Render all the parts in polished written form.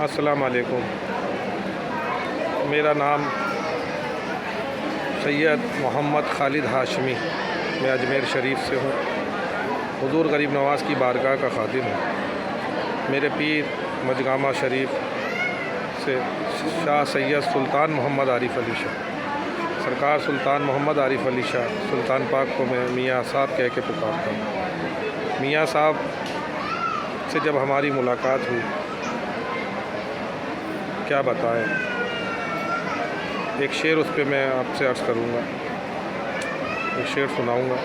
अस्सलाम वालेकुम। मेरा नाम सैयद मोहम्मद खालिद हाशमी, मैं अजमेर शरीफ से हूँ। हुज़ूर गरीब नवाज़ की बारगाह का खादिम हूँ। मेरे पीर मजगामा शरीफ से शाह सैयद सुल्तान मोहम्मद आरिफ अली शाह, सरकार सुल्तान मोहम्मद आरिफ अली शाह सुल्तान पाक को मैं मियाँ साहब कह के पुकारता हूँ। मियाँ साहब से जब हमारी मुलाकात हुई, क्या बताएं, एक शेर उस पर मैं आपसे अर्ज़ करूँगा, एक शेर सुनाऊँगा।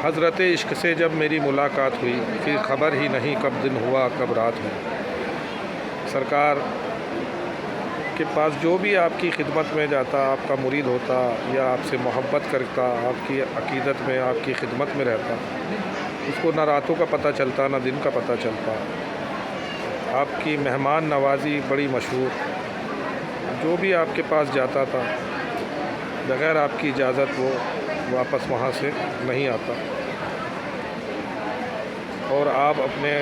हज़रत इश्क से जब मेरी मुलाकात हुई, फिर ख़बर ही नहीं कब दिन हुआ कब रात हुई। सरकार के पास जो भी आपकी खिदमत में जाता, आपका मुरीद होता या आपसे मोहब्बत करता, आपकी अक़ीदत में आपकी खिदमत में रहता, उसको ना रातों का पता चलता ना दिन का पता चलता। आपकी मेहमान नवाज़ी बड़ी मशहूर, जो भी आपके पास जाता था बग़ैर आपकी इजाज़त वो वापस वहाँ से नहीं आता। और आप अपने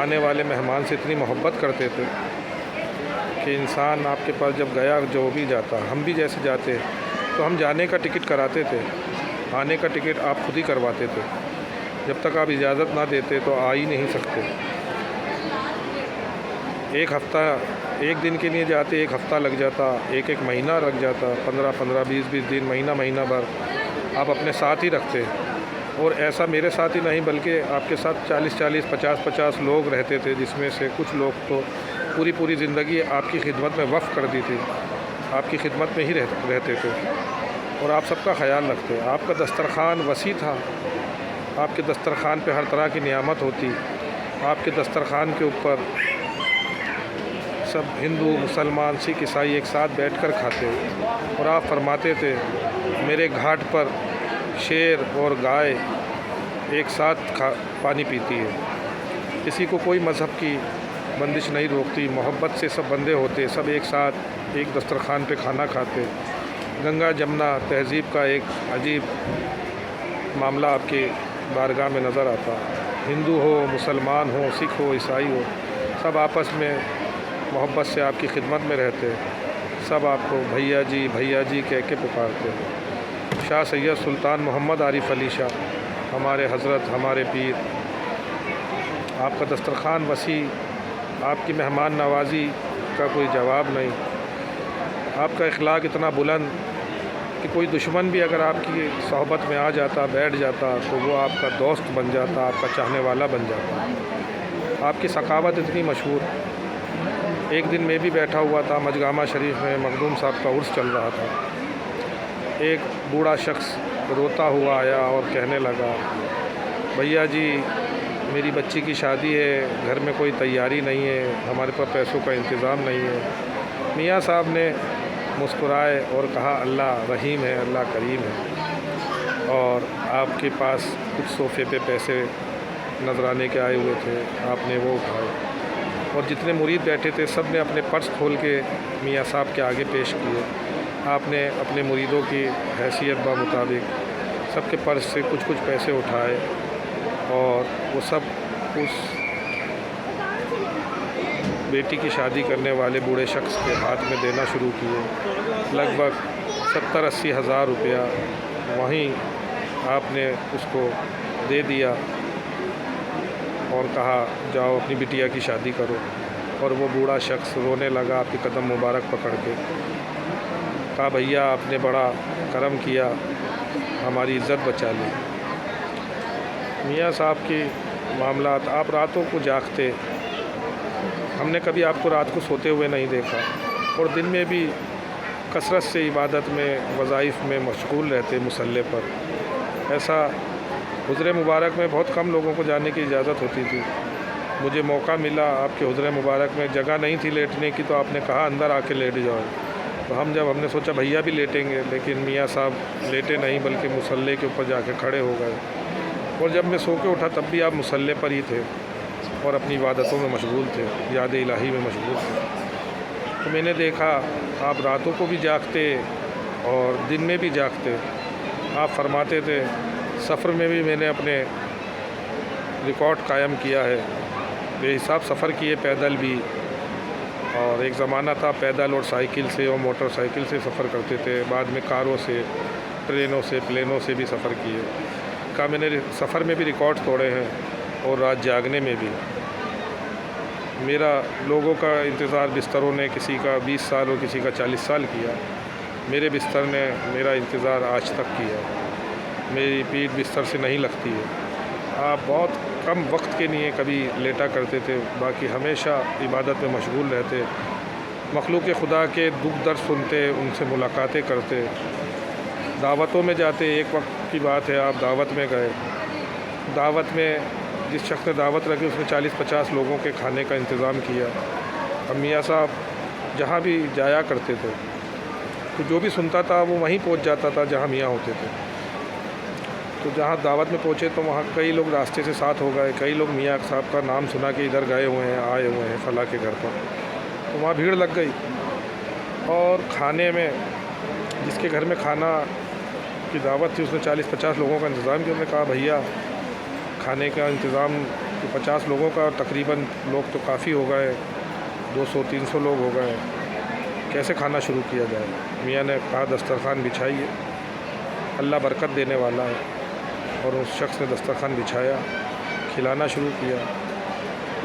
आने वाले मेहमान से इतनी मोहब्बत करते थे कि इंसान आपके पास जब गया, जो भी जाता, हम भी जैसे जाते तो हम जाने का टिकट कराते थे, आने का टिकट आप खुद ही करवाते थे। जब तक आप इजाज़त ना देते तो आ ही नहीं सकते। एक हफ़्ता, एक दिन के लिए जाते, एक हफ़्ता लग जाता, एक महीना लग जाता, 15-15, 20-20 दिन, महीना भर आप अपने साथ ही रखते। और ऐसा मेरे साथ ही नहीं बल्कि आपके साथ 40-40, 50-50 लोग रहते थे, जिसमें से कुछ लोग तो पूरी ज़िंदगी आपकी खिदमत में वक़्फ़ कर दी थी, आपकी खिदमत में ही रहते थे और आप सबका ख़याल रखते। आपका दस्तरख़ान वसी था, आपके दस्तरख़ान पे हर तरह की नियामत होती। आपके दस्तरख़ान के ऊपर सब हिंदू, मुसलमान, सिख, ईसाई एक साथ बैठकर खाते और आप फरमाते थे, मेरे घाट पर शेर और गाय एक साथ पानी पीती है। किसी को कोई मज़हब की बंदिश नहीं रोकती, मोहब्बत से सब बंदे होते, सब एक साथ एक दस्तरख़ान पे खाना खाते। गंगा जमुना तहज़ीब का एक अजीब मामला आपके बारगाह में नज़र आता। हिंदू हो, मुसलमान हो, सिख हो, ईसाई हो, सब आपस में मोहब्बत से आपकी खिदमत में रहते, सब आपको भैया जी कह के पुकारते। शाह सैयद सुल्तान मोहम्मद आरिफ अली शाह, हमारे हज़रत, हमारे पीर, आपका दस्तरख़ान वसी, आपकी मेहमान नवाज़ी का कोई जवाब नहीं। आपका अखलाक इतना बुलंद कि कोई दुश्मन भी अगर आपकी सोहबत में आ जाता, बैठ जाता, तो वो आपका दोस्त बन जाता, आपका चाहने वाला बन जाता। आपकी सखावत इतनी मशहूर। एक दिन मैं भी बैठा हुआ था मजगामा शरीफ में, मखदूम साहब का उर्स चल रहा था। एक बूढ़ा शख्स रोता हुआ आया और कहने लगा, भैया जी मेरी बच्ची की शादी है, घर में कोई तैयारी नहीं है, हमारे पास पैसों का इंतज़ाम नहीं है। मियाँ साहब ने मुस्कुराए और कहा, अल्लाह रहीम है, अल्लाह करीम है। और आपके पास कुछ सोफ़े पे पैसे नजराने के आए हुए थे, आपने वो उठाए और जितने मुरीद बैठे थे सब ने अपने पर्स खोल के मियाँ साहब के आगे पेश किए। आपने अपने मुरीदों की हैसियत बा मुताबिक सबके पर्स से कुछ पैसे उठाए और वो सब उस बेटी की शादी करने वाले बूढ़े शख्स के हाथ में देना शुरू किए। लगभग 70-80 हज़ार रुपया वहीं आपने उसको दे दिया और कहा, जाओ अपनी बिटिया की शादी करो। और वो बूढ़ा शख्स रोने लगा आपके कदम मुबारक पकड़ के, कहा, भैया आपने बड़ा करम किया, हमारी इज़्ज़त बचा ली। मियाँ साहब की मामलात, आप रातों को जागते, हमने कभी आपको रात को सोते हुए नहीं देखा और दिन में भी कसरत से इबादत में, वज़ाइफ में मशगूल रहते मुसल्ले पर। ऐसा हुज़्रे मुबारक में बहुत कम लोगों को जाने की इजाज़त होती थी। मुझे मौका मिला, आपके हुज़्रे मुबारक में जगह नहीं थी लेटने की, तो आपने कहा अंदर आके लेट जाओ। तो हमने सोचा भैया भी लेटेंगे, लेकिन मियाँ साहब लेटे नहीं बल्कि मुसल्ले के ऊपर जाके खड़े हो गए। और जब मैं सो के उठा तब भी आप मुसल्ले पर ही थे और अपनी इबादतों में मशगूल थे, याद इलाही में मशगूल थे। तो मैंने देखा आप रातों को भी जागते और दिन में भी जागते। आप फरमाते थे, सफ़र में भी मैंने अपने रिकॉर्ड कायम किया है, बेहिसाब सफ़र किए पैदल भी और एक ज़माना था पैदल और साइकिल से और मोटरसाइकिल से सफ़र करते थे, बाद में कारों से, ट्रेनों से, प्लेनों से भी सफ़र किए। का मैंने सफ़र में भी रिकॉर्ड तोड़े हैं और रात जागने में भी। मेरा लोगों का इंतज़ार बिस्तरों ने किसी का 20 साल और किसी का 40 साल किया, मेरे बिस्तर ने मेरा इंतज़ार आज तक किया। मेरी पीठ बिस्तर से नहीं लगती है। आप बहुत कम वक्त के लिए कभी लेटा करते थे, बाकी हमेशा इबादत में मशगूल रहते, मखलूक़ खुदा के दुख दर्द सुनते, उनसे मुलाकातें करते, दावतों में जाते। एक वक्त की बात है, आप दावत में गए, दावत में जिस शख्स ने दावत रखी उसने 40-50 लोगों के खाने का इंतज़ाम किया। अब मियाँ साहब जहाँ भी जाया करते थे तो जो भी सुनता था वो वहीं पहुँच जाता था जहाँ मियाँ होते थे। तो जहाँ दावत में पहुँचे तो वहाँ कई लोग रास्ते से साथ हो गए, कई लोग मियाँ साहब का नाम सुना कि इधर गए हुए हैं, आए हुए हैं फ़लाँ के घर पर, तो वहाँ भीड़ लग गई। और खाने में जिसके घर में खाना की दावत थी उसने 40-50 लोगों का इंतज़ाम किया। उन्होंने कहा भैया खाने का इंतज़ाम 50 लोगों का, तकरीबन लोग तो काफ़ी हो गए, 200-300 लोग हो गए, कैसे खाना शुरू किया जाए। मियाँ ने कहा दस्तरखान बिछाइए, अल्लाह बरकत देने वाला है। और उस शख्स ने दस्तरखान बिछाया, खिलाना शुरू किया।